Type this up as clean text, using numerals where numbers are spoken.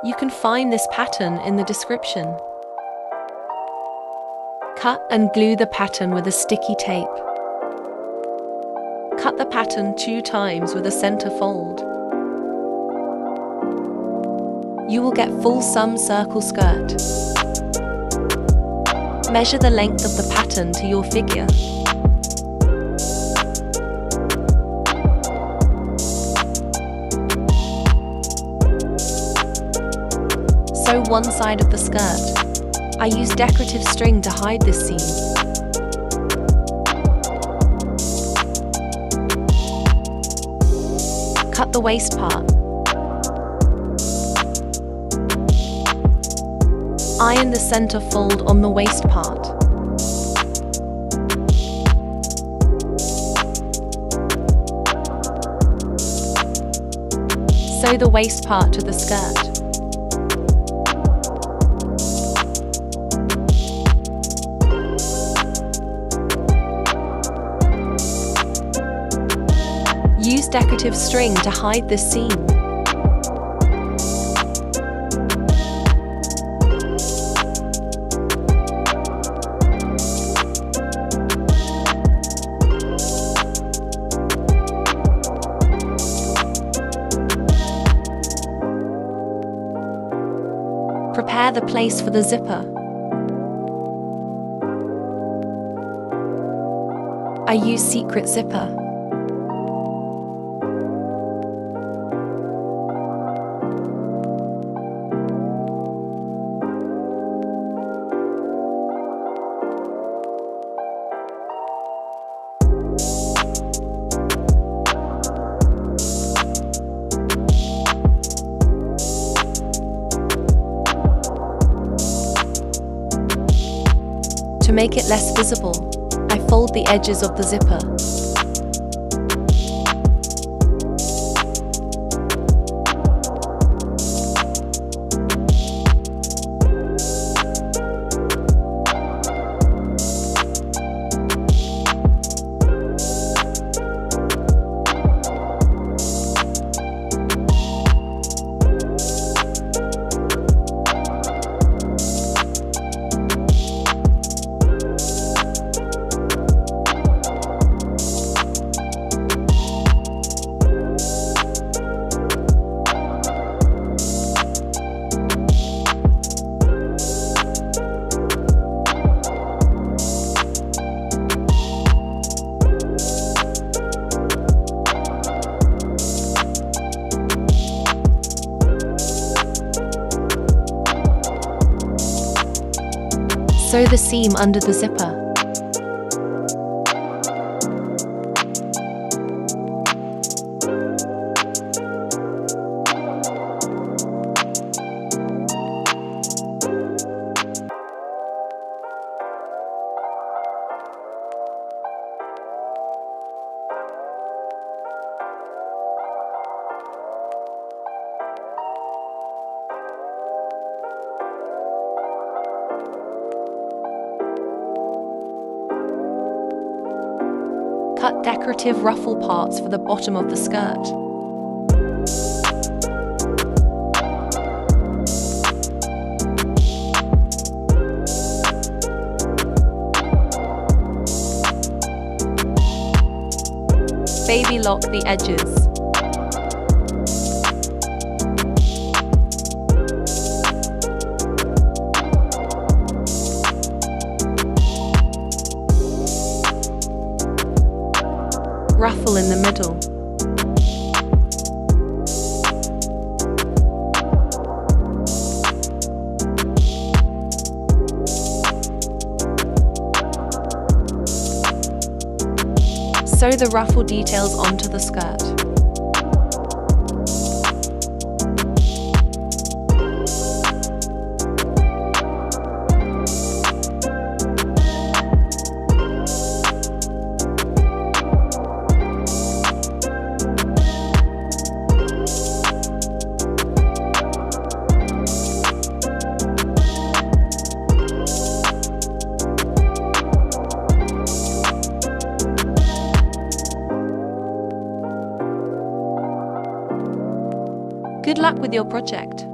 You can find this pattern in the description. Cut and glue the pattern with a sticky tape. Cut the pattern 2 times with a center fold. You will get full sum circle skirt. Measure the length of the pattern to your figure. Sew one side of the skirt. I use decorative string to hide this seam. Cut the waist part. Iron the center fold on the waist part. Sew the waist part to the skirt. Use decorative string to hide this seam. Prepare the place for the zipper. I use secret zipper. To make it less visible, I fold the edges of the zipper. Sew the seam under the zipper. Cut decorative ruffle parts for the bottom of the skirt. Baby lock the edges. Ruffle in the middle. Sew the ruffle details onto the skirt. Good luck with your project.